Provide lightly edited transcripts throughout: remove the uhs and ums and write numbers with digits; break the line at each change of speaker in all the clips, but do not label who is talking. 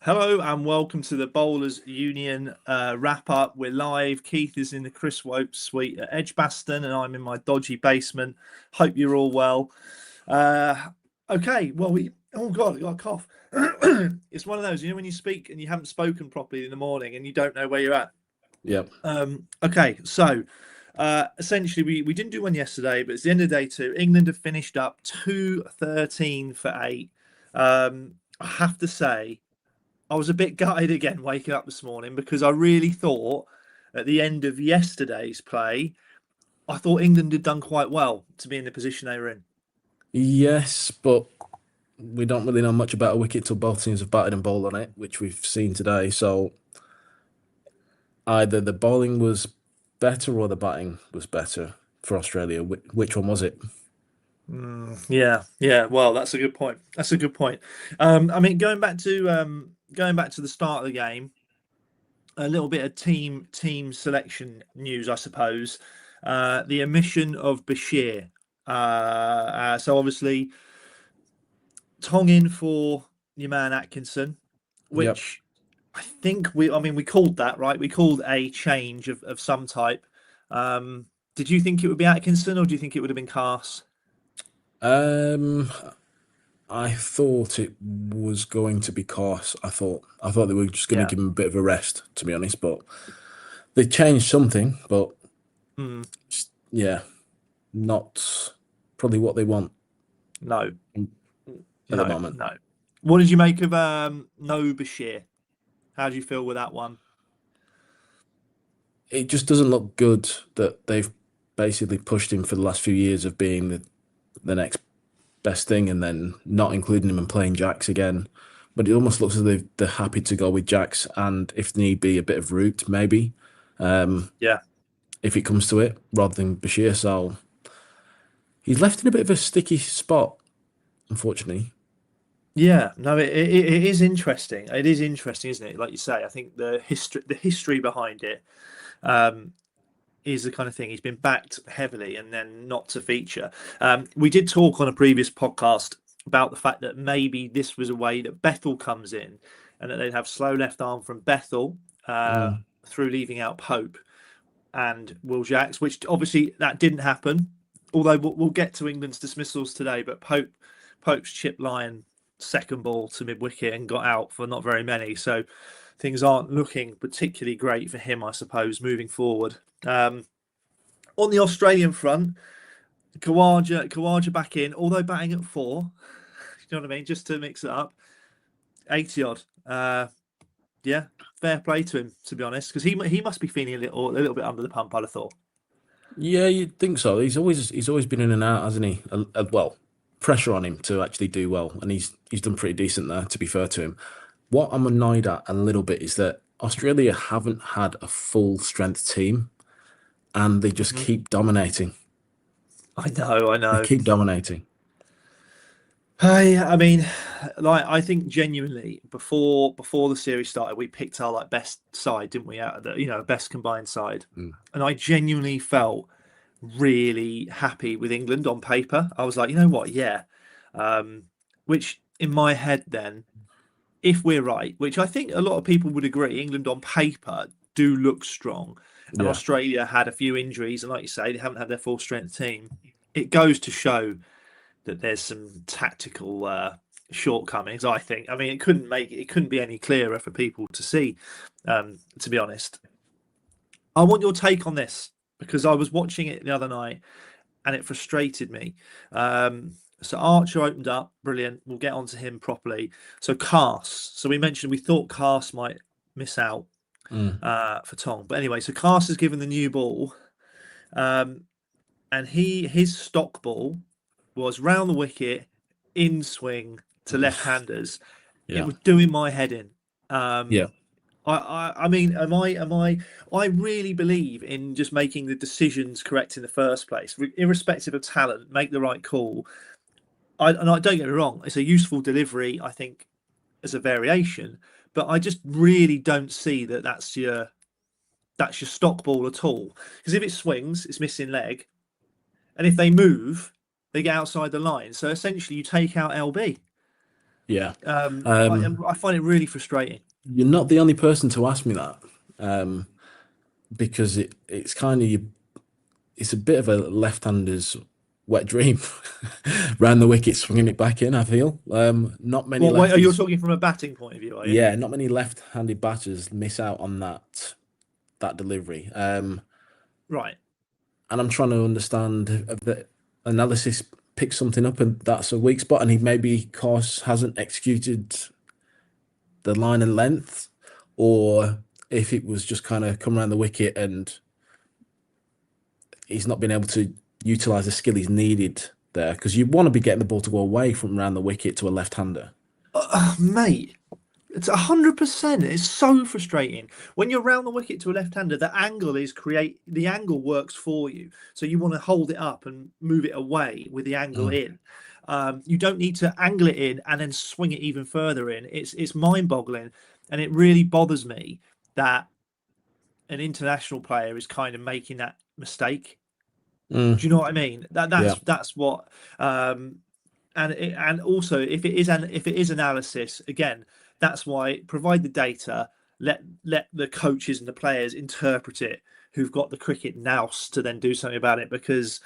Hello and welcome to the Bowlers Union wrap up. We're live. Keith is in the Chris Wope suite at Edgbaston and I'm in my dodgy basement. Hope you're all well. Okay, well, oh God, I got a cough. It's one of those, when you speak and you haven't spoken properly in the morning and you don't know where you're at.
Yep.
Okay, so essentially we didn't do one yesterday, but it's the end of day two. England have finished up 2-13 for 8. I have to say, I was a bit gutted again waking up this morning because I really thought at the end of yesterday's play, I thought England had done quite well to be in the position they were in.
Yes, but we don't really know much about a wicket till both teams have batted and bowled on it, which we've seen today. So either the bowling was better or the batting was better for Australia. Which one was it?
Yeah. Well, that's a good point. I mean, going back to the start of the game, a little bit of team selection news, I suppose. The omission of Bashir. So obviously, Tong in for your man Atkinson,
Yep.
which I think we called that, right? We called a change of some type. Did you think it would be Atkinson or do you think it would have been Cars?
I thought it was going to be Course. I thought they were just going to give him a bit of a rest, to be honest. But they changed something. But yeah, not probably what they want.
No.
At the moment.
No. What did you make of no Bashir? How do you feel with that one?
It just doesn't look good that they've basically pushed him for the last few years of being the next best thing and then not including him and playing Jacks again. But it almost looks as though they're happy to go with Jacks and if need be a bit of Root maybe. If it comes to it, rather than Bashir. So he's left in a bit of a sticky spot, unfortunately.
Yeah, no, it is interesting. It is interesting, isn't it? Like you say, I think the history behind it is the kind of thing. He's been backed heavily and then not to feature. We did talk on a previous podcast about the fact that maybe this was a way that Bethel comes in and that they'd have slow left arm from Bethel through leaving out Pope and Will Jacks, which obviously that didn't happen. Although we'll get to England's dismissals today, but Pope's chip line second ball to mid wicket and got out for not very many. So things aren't looking particularly great for him, I suppose, moving forward. On the Australian front, Khawaja back in, although batting at 4. You know what I mean? Just to mix it up. 80 odd. Yeah, fair play to him, to be honest, because he must be feeling a little bit under the pump, I'd have thought.
Yeah, you'd think so. He's always been in and out, hasn't he? Well, pressure on him to actually do well, and he's done pretty decent there, to be fair to him. What I'm annoyed at a little bit is that Australia haven't had a full strength team and they just keep dominating.
I know.
They keep dominating.
I mean, like I think genuinely before the series started, we picked our best side, didn't we? Out of the best combined side, and I genuinely felt really happy with England on paper. I was like, you know what, yeah. Which in my head then, if we're right, which I think a lot of people would agree, England on paper do look strong, and Australia had a few injuries, and like you say, they haven't had their full strength team. It goes to show that there's some tactical shortcomings, I think. I mean, it couldn't be any clearer for people to see, to be honest. I want your take on this because I was watching it the other night and it frustrated me. So Archer opened up, brilliant. We'll get onto him properly. So Cars. So we mentioned we thought Cars might miss out for Tong. But anyway, so Cars has given the new ball. And his stock ball was round the wicket, in swing to left-handers. It was doing my head in. I mean, I really believe in just making the decisions correct in the first place, irrespective of talent. Make the right call. I don't get me wrong; it's a useful delivery, I think, as a variation. But I just really don't see that's your stock ball at all. Because if it swings, it's missing leg, and if they move, they get outside the line. So essentially, you take out LB.
Yeah.
I find it really frustrating.
You're not the only person to ask me that, because it's kind of it's a bit of a left-hander's wet dream. Round the wicket, swinging it back in. I feel not many
Well, wait, are you
lefties.
talking from a batting point of view? Are you?
Yeah, not many left-handed batters miss out on that delivery.
Right.
And I'm trying to understand if the analysis picks something up and that's a weak spot, and he maybe, of course, hasn't executed the line and length, or if it was just kind of come around the wicket and he's not been able to utilize the skill he's needed there, because you want to be getting the ball to go away from around the wicket to a left-hander.
Mate, it's 100%. It's so frustrating when you're round the wicket to a left-hander. The angle works for you, so you want to hold it up and move it away with the angle in. You don't need to angle it in and then swing it even further in. It's mind-boggling, and it really bothers me that an international player is kind of making that mistake. Do you know what I mean? That's what. And also, if it is analysis, again, that's why provide the data. Let the coaches and the players interpret it, who've got the cricket nous to then do something about it. Because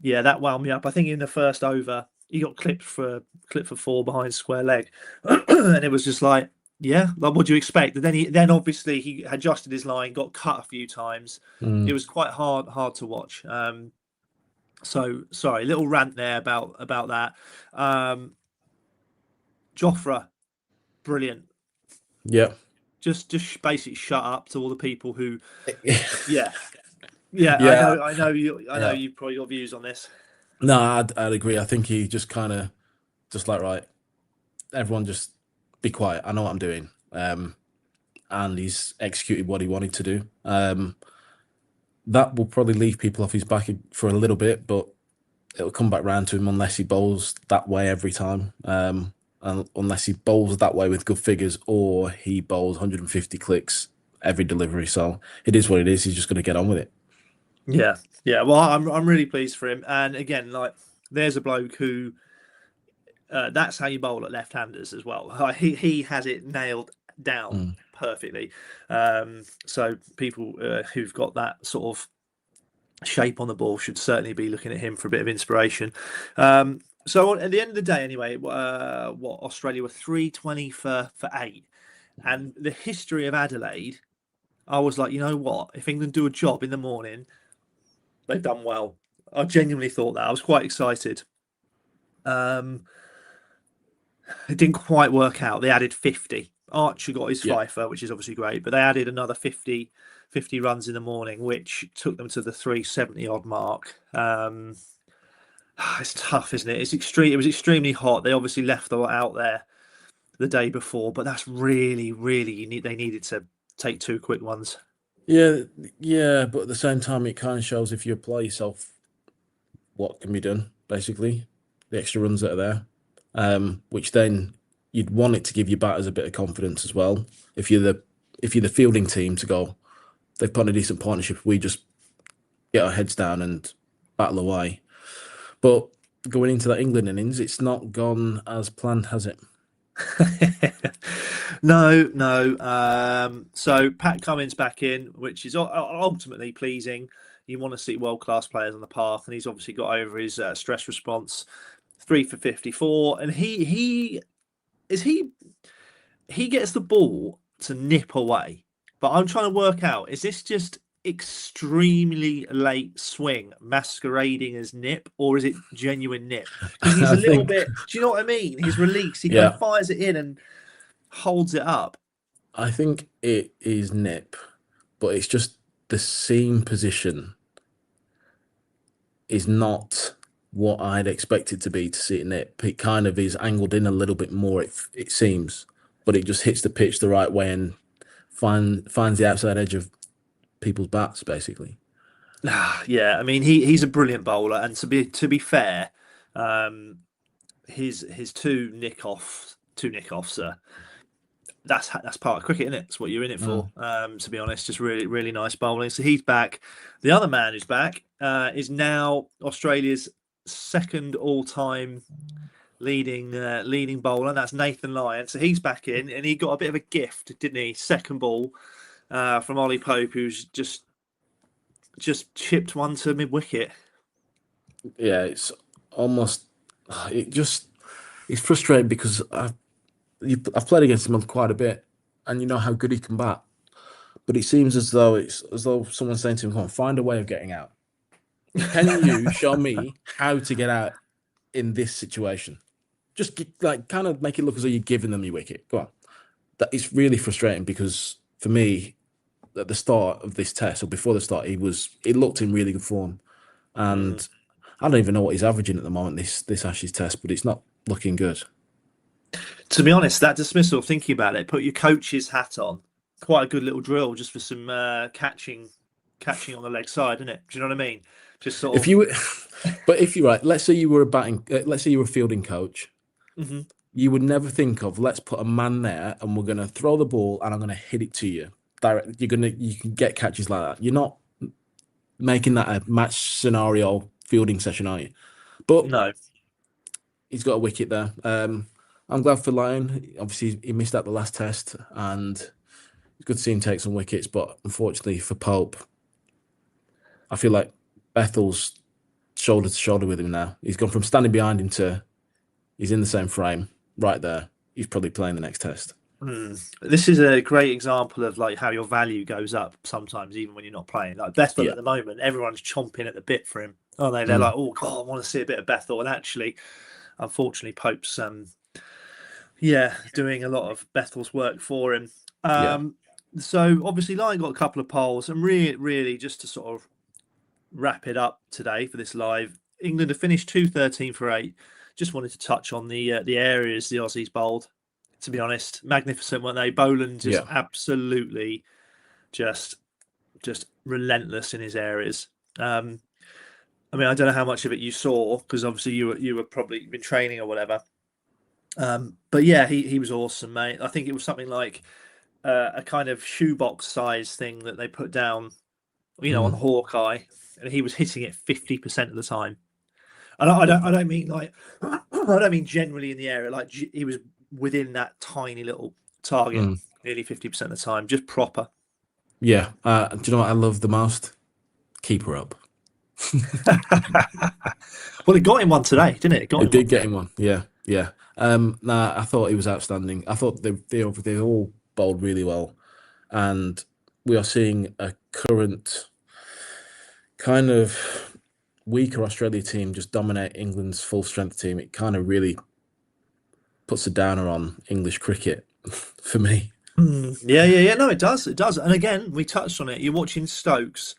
that wound me up. I think in the first over, he got clipped for 4 behind square leg, and it was just like, like, what do you expect? And then obviously he adjusted his line, got cut a few times. It was quite hard to watch. So sorry, little rant there about that. Jofra, brilliant.
Yeah.
Just basically shut up to all the people who.
Yeah.
I know you've probably got views on this.
No, I'd agree. I think he just kind of just like, right, everyone just be quiet. I know what I'm doing. And he's executed what he wanted to do. That will probably leave people off his back for a little bit, but it'll come back round to him unless he bowls that way every time. And unless he bowls that way with good figures, or he bowls 150 clicks every delivery. So it is what it is. He's just going to get on with it.
Yeah. Well, I'm really pleased for him. And again, like, there's a bloke who that's how you bowl at left-handers as well. He has it nailed down perfectly. So people who've got that sort of shape on the ball should certainly be looking at him for a bit of inspiration. So at the end of the day, anyway, Australia were 320 for 8, and the history of Adelaide, I was like, you know what? If England do a job in the morning, they've done well. I genuinely thought that. I was quite excited. It didn't quite work out. They added 50. Archer got his fifer, which is obviously great, but they added another 50 runs in the morning, which took them to the 370 odd mark. It's tough, isn't it? It was extremely hot. They obviously left a lot out there the day before, but that's really they needed to take 2 quick ones.
Yeah, but at the same time, it kind of shows, if you apply yourself, what can be done. Basically, the extra runs that are there, which then you'd want it to give your batters a bit of confidence as well. If you're the fielding team, to go, they've put a decent partnership, we just get our heads down and battle away. But going into that England innings, it's not gone as planned, has it?
No. So Pat Cummins back in, which is ultimately pleasing. You want to see world-class players on the path, and he's obviously got over his stress response. 3 for 54, and he gets the ball to nip away. But I'm trying to work out, is this just extremely late swing masquerading as nip, or is it genuine nip? Because he's a little bit, do you know what I mean? His release, he kind of fires it in and holds it up.
I think it is nip, but it's just the seam position is not what I'd expect it to be to see it nip. It kind of is angled in a little bit more, it seems, but it just hits the pitch the right way and finds the outside edge of people's bats, basically.
Yeah, I mean, he's a brilliant bowler, and to be fair, his two nick offs that's part of cricket, isn't it? It's what you're in it for. To be honest, just really nice bowling. So he's back. The other man who's back is now Australia's second all-time leading bowler. That's Nathan Lyon. So he's back in, and he got a bit of a gift, didn't he? Second ball from Ollie Pope, who's just chipped one to mid wicket.
Yeah, it's almost it's frustrating because I've played against him quite a bit, and you know how good he can bat. But it seems as though someone's saying to him, "Come on, find a way of getting out. Can you show me how to get out in this situation? Just kind of make it look as though you're giving them your wicket. Go on." That is really frustrating because for me, at the start of this test or before the start, he looked in really good form, and I don't even know what he's averaging at the moment this Ashes test, but it's not looking good.
To be honest, that dismissal, thinking about it, put your coach's hat on. Quite a good little drill just for some catching on the leg side, isn't it? Do you know what I mean? Just sort of.
If you're right, let's say you were let's say you were a fielding coach.
Mm-hmm.
You would never think of, let's put a man there and we're going to throw the ball and I'm going to hit it to you direct. You can get catches like that. You're not making that a match scenario fielding session, are you? But
no,
he's got a wicket there. I'm glad for Lyon. Obviously, he missed out the last test, and it's good to see him take some wickets. But unfortunately for Pope, I feel like Bethel's shoulder to shoulder with him now. He's gone from standing behind him to he's in the same frame right there. He's probably playing the next test.
This is a great example of like how your value goes up sometimes, even when you're not playing. Like Bethel at the moment, everyone's chomping at the bit for him. Oh, they're like, oh God, I want to see a bit of Bethel. And actually, unfortunately, Pope's doing a lot of Bethel's work for him. So obviously, Lyon got a couple of polls, and really just to sort of wrap it up today for this live, England have finished 213 for 8. Just wanted to touch on the areas the Aussies bowled. To be honest, magnificent, weren't they? Boland just absolutely just relentless in his areas. I mean, I don't know how much of it you saw because obviously you were probably been training or whatever. But yeah, he was awesome, mate. I think it was something like a kind of shoebox size thing that they put down, on Hawkeye, and he was hitting it 50% of the time. And I don't mean like I don't mean generally in the area. Like he was within that tiny little target, nearly 50% of the time, just proper.
Yeah. Do you know what I love the most? Keep her up.
Well, it got him one today, didn't it?
It did get him one. Yeah. I thought he was outstanding. I thought they all bowled really well, and we are seeing a current kind of weaker Australia team just dominate England's full strength team. It kind of really puts a downer on English cricket for me.
Yeah. No, it does. And again, we touched on it. You're watching Stokes,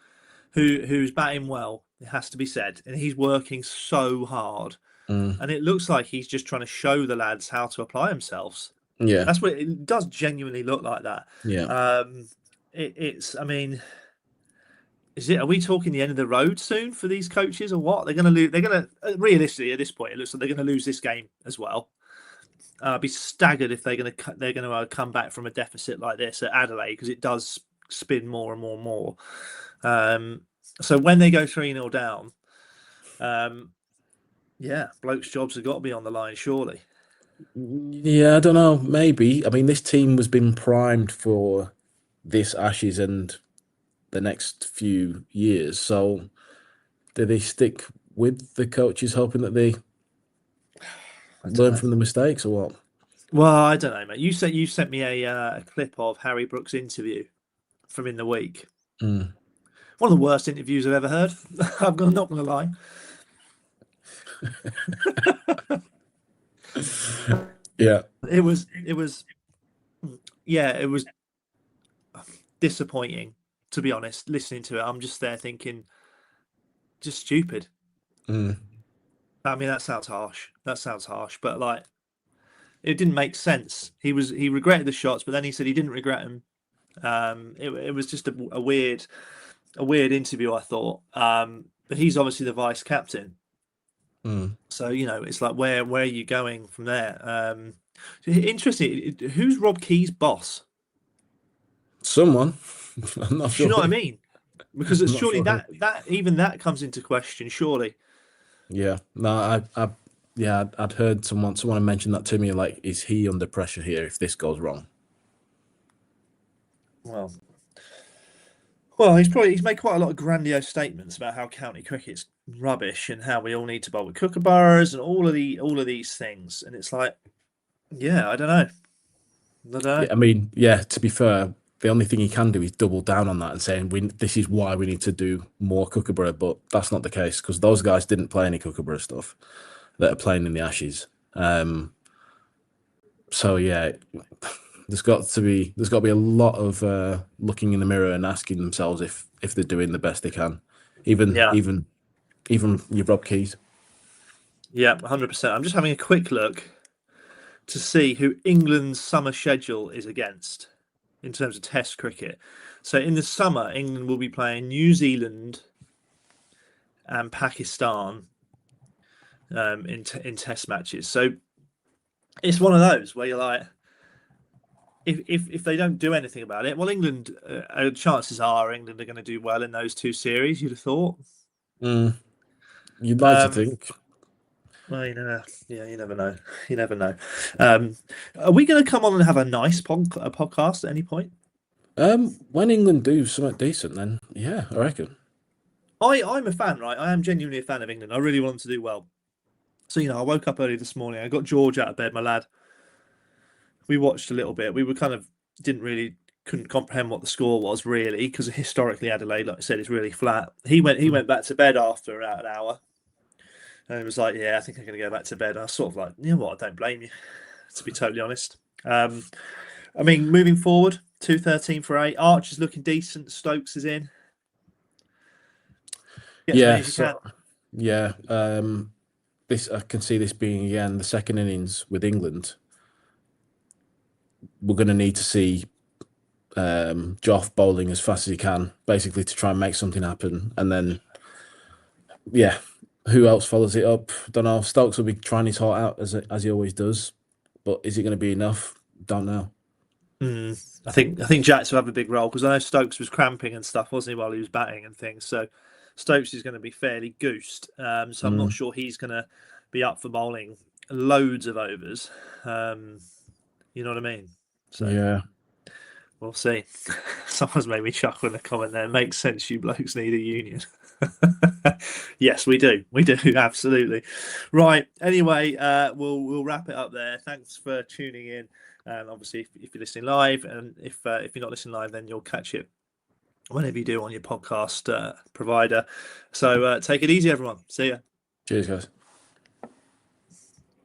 who's batting well. It has to be said, and he's working so hard. And it looks like he's just trying to show the lads how to apply themselves.
Yeah,
that's what it does. Genuinely look like that.
Yeah.
It's. I mean, are we talking the end of the road soon for these coaches, or what? They're going to lose. They're going to realistically at this point, it looks like they're going to lose this game as well. I'd be staggered if they're going to come back from a deficit like this at Adelaide, because it does spin more and more and more. So when they go 3-0 down, blokes' jobs have got to be on the line, surely.
Yeah, I don't know. Maybe. I mean, this team has been primed for this Ashes and the next few years. So, do they stick with the coaches, hoping that they learn from the mistakes, or what?
Well, I don't know, mate. You sent me a clip of Harry Brooks' interview from in the week. One of the worst interviews I've ever heard. I'm not going to lie.
Yeah,
it was disappointing, to be honest. Listening to it, I'm just there thinking, just stupid. I mean, that sounds harsh, but like, it didn't make sense. He regretted the shots, but then he said he didn't regret them. It was just a weird interview, I thought. But he's obviously the vice captain. So, it's like, where are you going from there? Interesting. Who's Rob Key's boss?
Someone. I'm not sure.
Do you know what I mean? Because surely that comes into question, surely.
Yeah. No, I'd heard someone mention that to me. Like, is he under pressure here if this goes wrong?
Well, he's made quite a lot of grandiose statements about how county cricket's rubbish and how we all need to bowl with kookaburras and all of these things. And it's like, yeah, I don't know.
Yeah, I mean, yeah. To be fair, the only thing he can do is double down on that and saying this is why we need to do more kookaburra. But that's not the case because those guys didn't play any kookaburra stuff that are playing in the Ashes. So yeah, there's got to be a lot of looking in the mirror and asking themselves if they're doing the best they can, even your Rob Keys.
Yeah, 100%. I'm just having a quick look to see who England's summer schedule is against in terms of Test cricket. So in the summer, England will be playing New Zealand and Pakistan in Test matches. So it's one of those where you're like, if they don't do anything about it, well, England, chances are England are going to do well in those two series. You'd have thought.
You'd like to think.
Well, you never know. You never know. Are we going to come on and have a nice podcast at any point?
When England do something decent, then yeah, I reckon.
I'm a fan, right? I am genuinely a fan of England. I really want them to do well. So, I woke up early this morning. I got George out of bed, my lad. We watched a little bit. We were couldn't comprehend what the score was really, because historically Adelaide, like I said, is really flat. He went back to bed after about an hour. And it was like, yeah, I think I'm going to go back to bed. I was sort of like, you know what, I don't blame you, to be totally honest. I mean, moving forward, 213 for 8. Arch is looking decent. Stokes is in.
This I can see this being again the second innings with England. We're going to need to see Joff bowling as fast as he can, basically to try and make something happen, and then who else follows it up? Don't know. Stokes will be trying his heart out as he always does, but is it going to be enough? Don't know.
I think Jacks will have a big role because I know Stokes was cramping and stuff, wasn't he, while he was batting and things. So Stokes is going to be fairly goosed. So I'm not sure he's going to be up for bowling loads of overs. You know what I mean? So
yeah,
we'll see. Someone's made me chuckle in a comment there. Makes sense. You blokes need a union. Yes, we do. We do, absolutely. Right. Anyway, we'll wrap it up there. Thanks for tuning in. And obviously, if you're listening live, and if you're not listening live, then you'll catch it whenever you do on your podcast provider. So take it easy, everyone. See ya.
Cheers, guys.